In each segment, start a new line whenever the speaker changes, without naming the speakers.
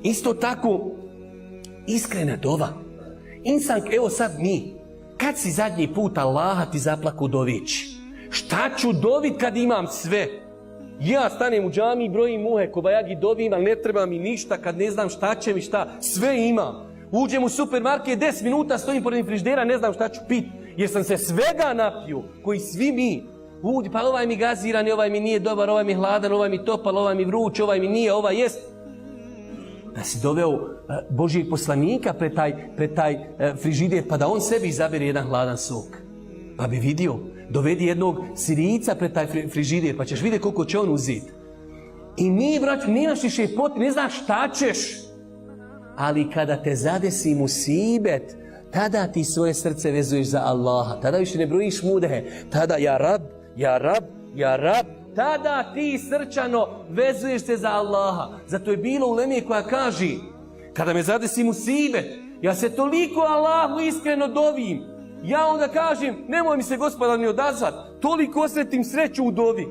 Isto tako, iskrena dova. Insan, evo sad mi, kad si zadnji put Allaha ti zaplaku dovići? Šta ću dovit kad imam sve? Ja stanem u džami, brojim muhe, kobajagi dovim, ali ne treba mi ništa kad ne znam šta će mi šta. Sve imam. Uđem u supermarket, 10 minuta stojim pored frižidera, ne znam šta ću pit. Jer sam se svega napio, koji svi mi. Pa ovaj mi gaziran, ovaj mi nije dobar, ovaj mi hladan, ovaj mi topal, ovaj mi vruć, ovaj mi nije, ovaj jest. Da si doveo Božijeg poslanika pred taj frižider, pa da on sebi izabere jedan hladan sok. Pa bi vidio, dovedi jednog Sirijca pred taj frižider, pa ćeš vidjeti koliko će on uzeti. I mi, brać, nemaš više potrebe, ne znaš šta ćeš. Ali kada te zadesi musibet, tada ti svoje srce vezuješ za Allaha. Tada više ne brojiš mudehe. Tada ja rab, ja rab, ja rab. Tada ti srčano vezuješ se za Allaha. Zato je bilo uleme koja kaže, kada me zadesi musibet, ja se toliko Allahu iskreno dovim. Ja onda kažem, nemoj mi se Gospodar ni odazvat. Toliko osretim sreću u dovi.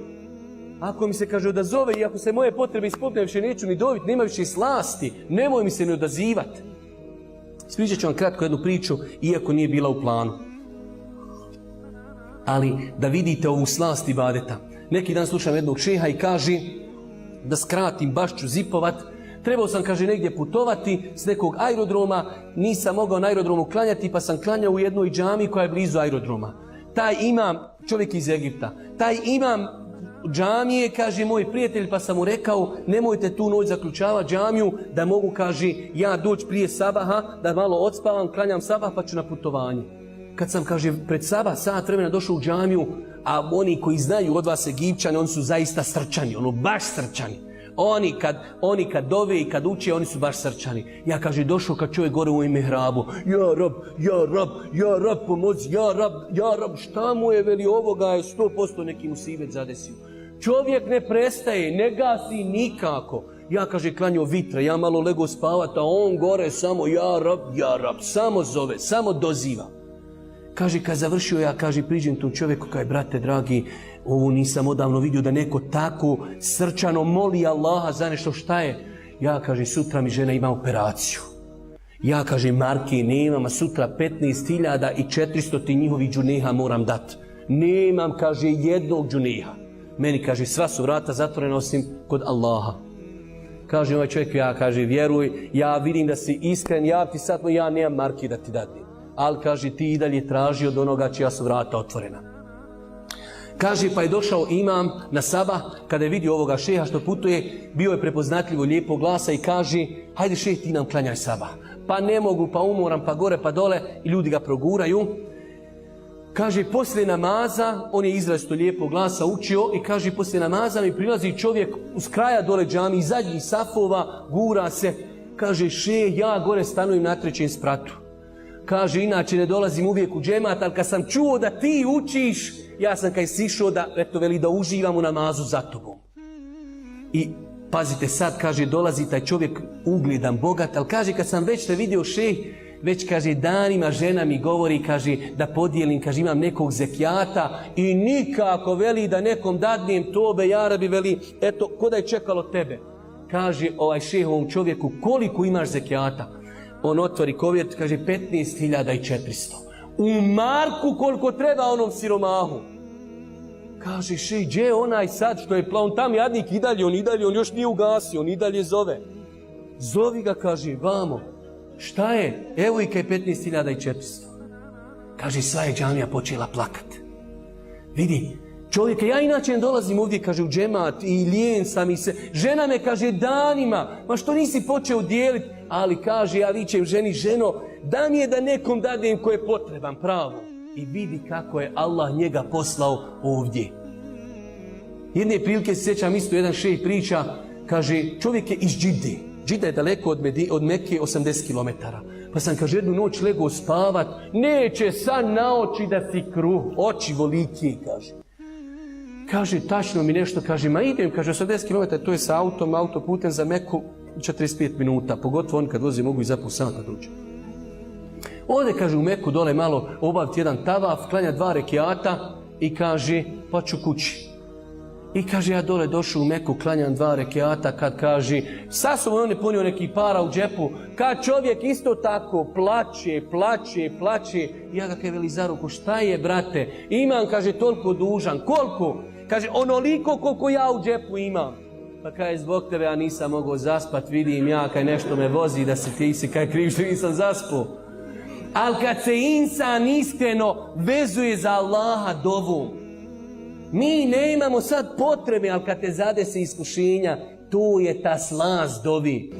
Ako mi se kaže odazove i ako se moje potrebe ispunne, više neću ni doviti, nema više slasti, nemoj mi se ni odazivati. Ispričat ću vam kratko jednu priču, iako nije bila u planu. Ali da vidite ovu slast ibadeta. Neki dan slušam jednog šeha i kaže, da skratim, baš ću zipovat. Trebao sam, kaže, negdje putovati s nekog aerodroma, nisam mogao na aerodromu klanjati, pa sam klanjao u jednoj džami koja je blizu aerodroma. Taj imam, čovjek iz Egipta, taj imam džamije, kaže, moj prijatelj, pa sam mu rekao, nemojte tu noć zaključavati džamiju, da mogu, kaže, ja doći prije sabaha, da malo odspavam, klanjam sabah, pa ću na putovanje. Kad sam, kaže, pred sabah, sat vremena došao u džamiju, a oni koji znaju od vas Egipćani, oni su zaista srčani, baš srčani. Oni kad dove i kad uče, oni su baš srčani. Ja, kaže, došao kad čovjek gore u mihrabu, ja rab, ja rab, ja rab, pomozi, ja rab, šta mu je, veli, ovoga je 100% neki musibet zadesio. Čovjek ne prestaje, ne gasi nikako. Ja, kaže, klanjao vitra, ja malo lego spavat, a on gore samo ja rab, samo zove, samo doziva. Kaže, kad završio ja, kaže, priđem tom čovjeku, kaže, brate dragi, ovo nisam odavno vidio da neko tako srčano moli Allaha za nešto, šta je? Ja, kaže, sutra mi žena ima operaciju. Ja, kaže, marke nemam, a sutra 15.400 ti njihovih džuneha moram dat. Nemam, kaže, jednog džuneha. Meni, kaže, sva su vrata zatvorena osim kod Allaha. Kaže ovaj čovjek, ja, kaže, vjeruj, ja vidim da si iskren, ja ti sad, ja nemam marke da ti dadim. Ali, kaže, ti i dalje traži od onoga čija su vrata otvorena. Kaže, pa je došao imam na sabah, kada je vidio ovoga šeha što putuje, bio je prepoznatljivo lijepog glasa i kaže, hajde šeh, ti nam klanjaj sabah. Pa ne mogu, pa umoram, pa gore, pa dole, i ljudi ga proguraju. Kaže, poslije namaza, on je izrazito lijepog glasa učio i kaže, poslije namaza mi prilazi čovjek uz kraja dole džami, iz zadnjih safova, gura se. Kaže, šeh, ja gore stanujem na 3. spratu. Kaže, inače ne dolazim uvijek u džemat, ali kad sam čuo da ti učiš, ja sam kaj sišao da, eto veli, da uživam u namazu za tobom. I pazite sad, kaže, dolazi taj čovjek ugledan, bogat, ali kaže, kad sam već te vidio šeh, već, kaže, danima žena mi govori, kaže, da podijelim, kaže, imam nekog zekijata i nikako, veli, da nekom dadnem tobe, jarabi, veli, eto, ko da je čekalo tebe. Kaže ovaj šeh ovom čovjeku, koliko imaš zekijata? On otvori kovert, kaže, 15.400. U marku koliko treba onom siromahu. Kaže, šej, gdje je onaj sad što je on tam jadnik i dalje, on još nije ugasio, on i dalje zove. Zovi ga, kaže, vamo. Šta je? Evo i kaj 15.400. Kaže, sva je džamija počela plakat. Vidi, čovjeka, ja inače ne dolazim ovdje, kaže, u džemat i lijen sam i se. Žena me, kaže, danima, ma što nisi počeo dijeliti? Ali, kaže, ja vičem ženi, ženo, da mi je da nekom dadem ko je potreban pravo. I vidi kako je Allah njega poslao ovdje. Jedne prilike se sjećam isto, jedan šejh priča, kaže, čovjek je iz Džide. Džida je daleko od Mekke 80 km. Pa sam, kaže, jednu noć legao spavat, neće sad na oči da si kruh, oči voliki, kaže. Kaže, tačno mi nešto, kaže, ma idem, kaže, 80 km, to je sa autoputem za Meku 45 minuta, pogotovo on kad vozi mogu i za pol sata dođe. Ode, kaže, u Meku dole malo obaviti jedan tavaf, klanja 2 rekiata i kaže, pa ću kući. I kaže, ja dole došao u Meku, klanjam 2 rekiata, kad kaže, sa sobom on je ponio neki para u džepu, kad čovjek isto tako plaće. Ja ga veli za ruku, šta je, brate? Imam, kaže, toliko dužan. Koliko? Kaže, onoliko koliko ja u džepu imam. Pa kaže, zbog tebe ja nisam mogao zaspat, vidim ja, kaj nešto me vozi, da se ti si kaj kriv što nisam zaspao. Ali kad se insan iskreno vezuje za Allaha dovu, mi ne imamo sad potrebe, ali kad te zadesi iskušenja, tu je ta slast dovi.